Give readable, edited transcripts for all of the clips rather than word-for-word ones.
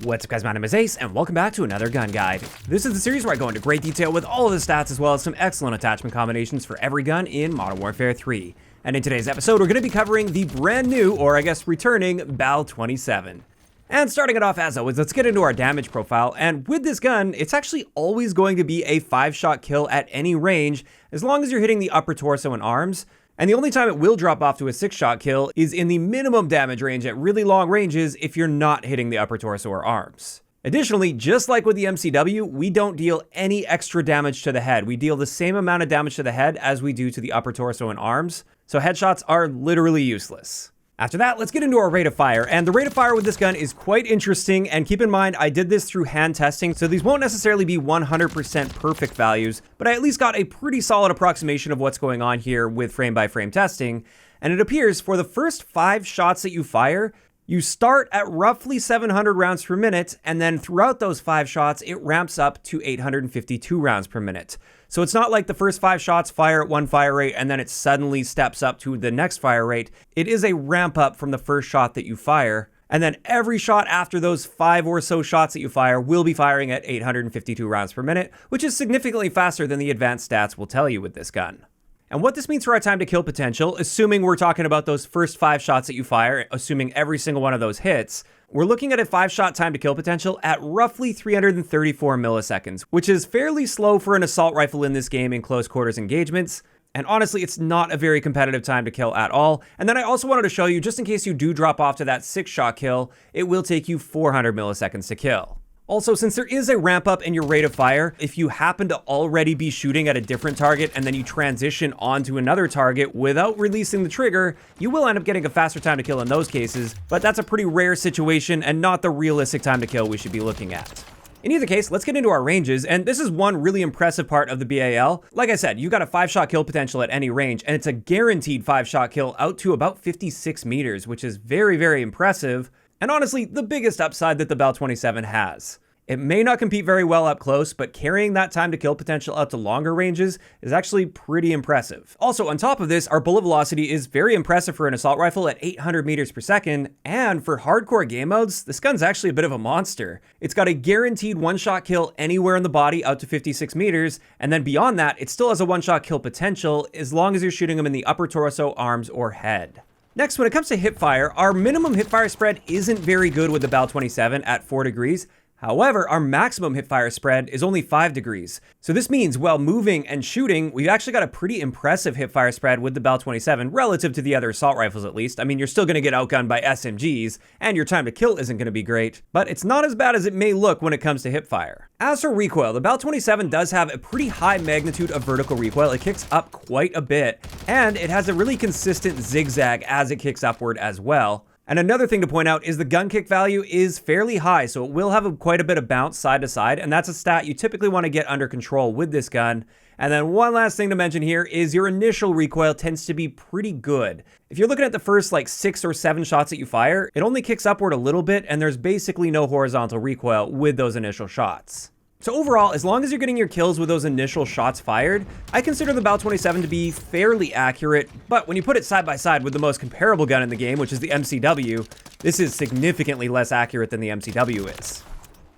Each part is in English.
What's up guys, my name is Ace, and welcome back to another gun guide. This is the series where I go into great detail with all of the stats as well as some excellent attachment combinations for every gun in Modern Warfare 3. And in today's episode, we're going to be covering the brand new, or I guess returning, BAL-27. And starting it off as always, let's get into our damage profile, and with this gun, it's actually always going to be a 5-shot kill at any range, as long as you're hitting the upper torso and arms. And the only time it will drop off to a 6-shot kill is in the minimum damage range at really long ranges if you're not hitting the upper torso or arms. Additionally, just like with the MCW, we don't deal any extra damage to the head. We deal the same amount of damage to the head as we do to the upper torso and arms, so headshots are literally useless. After that, let's get into our rate of fire, and the rate of fire with this gun is quite interesting, and keep in mind I did this through hand testing, so these won't necessarily be 100% perfect values, but I at least got a pretty solid approximation of what's going on here with frame-by-frame testing, and it appears for the first 5 shots that you fire, you start at roughly 700 rounds per minute, and then throughout those 5 shots, it ramps up to 852 rounds per minute. So it's not like the first 5 shots fire at one fire rate and then it suddenly steps up to the next fire rate. It is a ramp up from the first shot that you fire. And then every shot after those 5 or so shots that you fire will be firing at 852 rounds per minute, which is significantly faster than the advanced stats will tell you with this gun. And what this means for our time to kill potential, assuming we're talking about those first 5 shots that you fire, assuming every single one of those hits, we're looking at a 5-shot time to kill potential at roughly 334 milliseconds, which is fairly slow for an assault rifle in this game in close quarters engagements. And honestly, it's not a very competitive time to kill at all. And then I also wanted to show you, just in case you do drop off to that 6-shot kill, it will take you 400 milliseconds to kill. Also, since there is a ramp up in your rate of fire, if you happen to already be shooting at a different target and then you transition onto another target without releasing the trigger, you will end up getting a faster time to kill in those cases, but that's a pretty rare situation and not the realistic time to kill we should be looking at. In either case, let's get into our ranges, and this is one really impressive part of the BAL. Like I said, you got a 5-shot kill potential at any range, and it's a guaranteed 5-shot kill out to about 56 meters, which is very, very impressive. And honestly, the biggest upside that the BAL-27 has. It may not compete very well up close, but carrying that time to kill potential out to longer ranges is actually pretty impressive. Also, on top of this, our bullet velocity is very impressive for an assault rifle at 800 meters per second, and for hardcore game modes, this gun's actually a bit of a monster. It's got a guaranteed 1-shot kill anywhere in the body out to 56 meters, and then beyond that, it still has a 1-shot kill potential as long as you're shooting them in the upper torso, arms, or head. Next, when it comes to hipfire, our minimum hipfire spread isn't very good with the BAL-27 at 4 degrees. However, our maximum hipfire spread is only 5 degrees. So this means while moving and shooting, we've actually got a pretty impressive hipfire spread with the BAL-27 relative to the other assault rifles at least. I mean, you're still going to get outgunned by SMGs, and your time to kill isn't going to be great, but it's not as bad as it may look when it comes to hipfire. As for recoil, the BAL-27 does have a pretty high magnitude of vertical recoil. It kicks up quite a bit, and it has a really consistent zigzag as it kicks upward as well. And another thing to point out is the gun kick value is fairly high, so it will have quite a bit of bounce side to side, and that's a stat you typically want to get under control with this gun. And then one last thing to mention here is your initial recoil tends to be pretty good. If you're looking at the first like 6 or 7 shots that you fire, it only kicks upward a little bit, and there's basically no horizontal recoil with those initial shots. So overall, as long as you're getting your kills with those initial shots fired, I consider the BAL-27 to be fairly accurate, but when you put it side by side with the most comparable gun in the game, which is the MCW, this is significantly less accurate than the MCW is.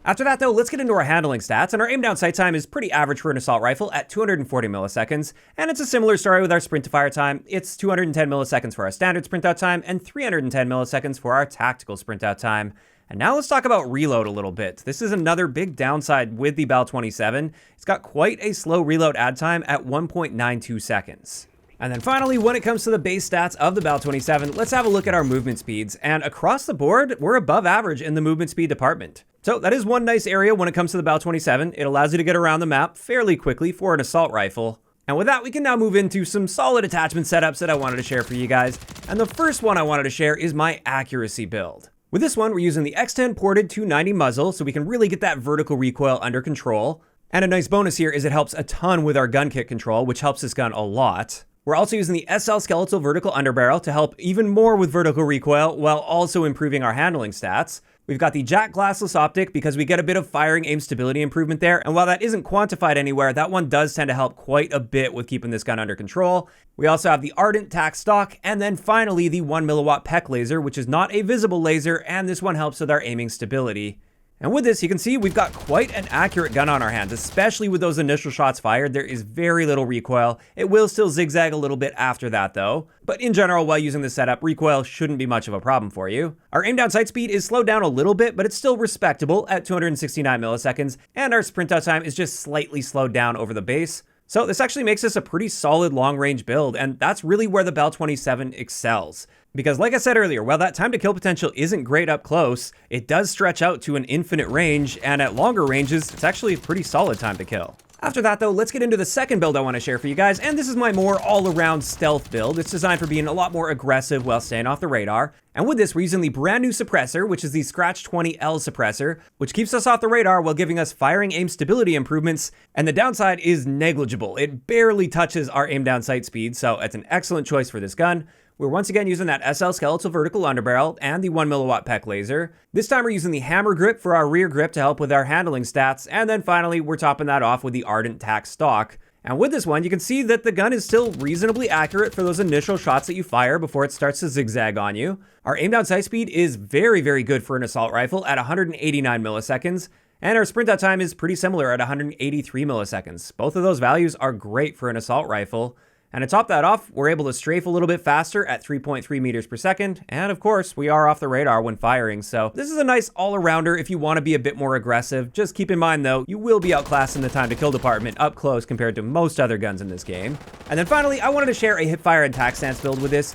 After that though, let's get into our handling stats, and our aim down sight time is pretty average for an assault rifle at 240 milliseconds, and it's a similar story with our sprint to fire time. It's 210 milliseconds for our standard sprint out time, and 310 milliseconds for our tactical sprint out time. And now let's talk about reload a little bit. This is another big downside with the BAL-27. It's got quite a slow reload add time at 1.92 seconds. And then finally, when it comes to the base stats of the BAL-27, let's have a look at our movement speeds. And across the board, we're above average in the movement speed department. So that is one nice area when it comes to the BAL-27. It allows you to get around the map fairly quickly for an assault rifle. And with that, we can now move into some solid attachment setups that I wanted to share for you guys. And the first one I wanted to share is my accuracy build. With this one, we're using the X10 ported 290 muzzle, so we can really get that vertical recoil under control. And a nice bonus here is it helps a ton with our gun kick control, which helps this gun a lot. We're also using the SL skeletal vertical underbarrel to help even more with vertical recoil, while also improving our handling stats. We've got the Jack glassless optic because we get a bit of firing aim stability improvement there, and while that isn't quantified anywhere, that one does tend to help quite a bit with keeping this gun under control. We also have the Ardent tac stock, and then finally the 1 milliwatt PEC laser, which is not a visible laser, and this one helps with our aiming stability. And with this, you can see we've got quite an accurate gun on our hands, especially with those initial shots fired. There is very little recoil. It will still zigzag a little bit after that though. But in general, while using this setup, recoil shouldn't be much of a problem for you. Our aim down sight speed is slowed down a little bit, but it's still respectable at 269 milliseconds. And our sprint out time is just slightly slowed down over the base. So this actually makes this a pretty solid long-range build, and that's really where the BAL-27 excels. Because like I said earlier, while that time to kill potential isn't great up close, it does stretch out to an infinite range, and at longer ranges, it's actually a pretty solid time to kill. After that though, let's get into the second build I want to share for you guys, and this is my more all-around stealth build. It's designed for being a lot more aggressive while staying off the radar. And with this, we're using the brand new suppressor, which is the Scratch 20L suppressor, which keeps us off the radar while giving us firing aim stability improvements, and the downside is negligible. It barely touches our aim down sight speed, so it's an excellent choice for this gun. We're once again using that SL skeletal vertical underbarrel and the 1mW PEC laser. This time we're using the hammer grip for our rear grip to help with our handling stats, and then finally we're topping that off with the Ardent Tac stock. And with this one, you can see that the gun is still reasonably accurate for those initial shots that you fire before it starts to zigzag on you. Our aim down sight speed is very, very good for an assault rifle at 189 milliseconds, and our sprint out time is pretty similar at 183 milliseconds. Both of those values are great for an assault rifle. And to top that off, we're able to strafe a little bit faster at 3.3 meters per second. And of course, we are off the radar when firing. So this is a nice all-arounder if you want to be a bit more aggressive. Just keep in mind though, you will be outclassed in the time to kill department up close compared to most other guns in this game. And then finally, I wanted to share a Hipfire and tac stance build with this,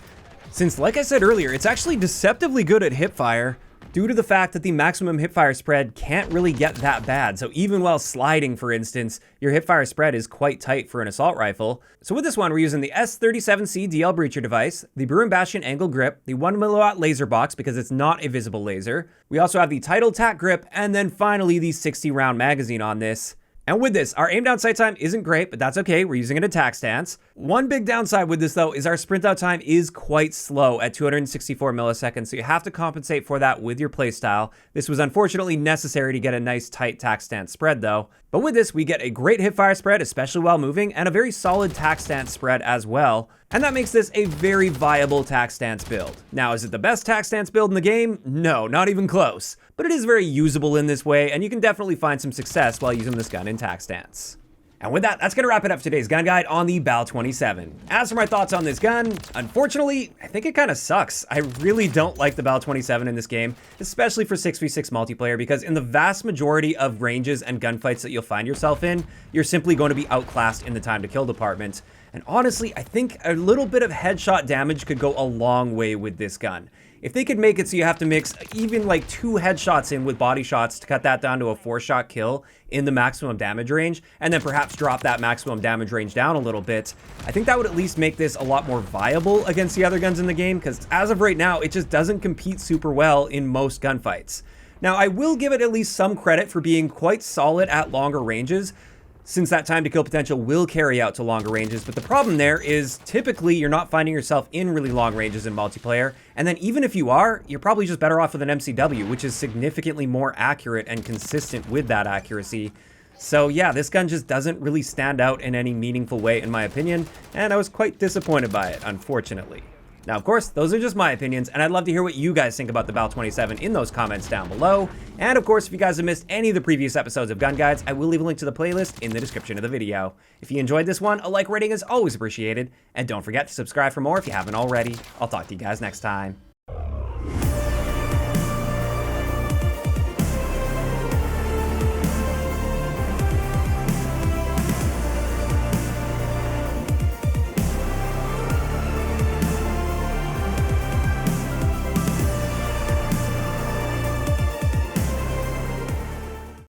since like I said earlier, it's actually deceptively good at Hipfire, due to the fact that the maximum hipfire spread can't really get that bad. So even while sliding, for instance, your hipfire spread is quite tight for an assault rifle. So with this one, we're using the S37C DL breacher device, the Bruin Bastion angle grip, the 1mW laser box because it's not a visible laser. We also have the Tidal tac grip, and then finally the 60 round magazine on this. And with this, our aim down sight time isn't great, but that's okay. We're using an attack stance. One big downside with this though is our sprint out time is quite slow at 264 milliseconds. So you have to compensate for that with your playstyle. This was unfortunately necessary to get a nice tight tac stance spread though. But with this, we get a great hipfire spread, especially while moving, and a very solid tac stance spread as well. And that makes this a very viable tac stance build. Now, is it the best tac stance build in the game? No, not even close. But it is very usable in this way, and you can definitely find some success while using this gun in tac stance. And with that, that's going to wrap it up for today's gun guide on the BAL-27. As for my thoughts on this gun, unfortunately, I think it kind of sucks. I really don't like the BAL-27 in this game, especially for 6v6 multiplayer, because in the vast majority of ranges and gunfights that you'll find yourself in, you're simply going to be outclassed in the time to kill department. And honestly, I think a little bit of headshot damage could go a long way with this gun. If they could make it so you have to mix even like 2 headshots in with body shots to cut that down to a 4-shot kill in the maximum damage range, and then perhaps drop that maximum damage range down a little bit, I think that would at least make this a lot more viable against the other guns in the game, because as of right now, it just doesn't compete super well in most gunfights. Now, I will give it at least some credit for being quite solid at longer ranges, since that time to kill potential will carry out to longer ranges, but the problem there is typically you're not finding yourself in really long ranges in multiplayer, and then even if you are, you're probably just better off with an MCW, which is significantly more accurate and consistent with that accuracy. So yeah, this gun just doesn't really stand out in any meaningful way in my opinion, and I was quite disappointed by it, unfortunately. Now, of course, those are just my opinions, and I'd love to hear what you guys think about the BAL-27 in those comments down below. And of course, if you guys have missed any of the previous episodes of Gun Guides, I will leave a link to the playlist in the description of the video. If you enjoyed this one, a like rating is always appreciated, and don't forget to subscribe for more if you haven't already. I'll talk to you guys next time.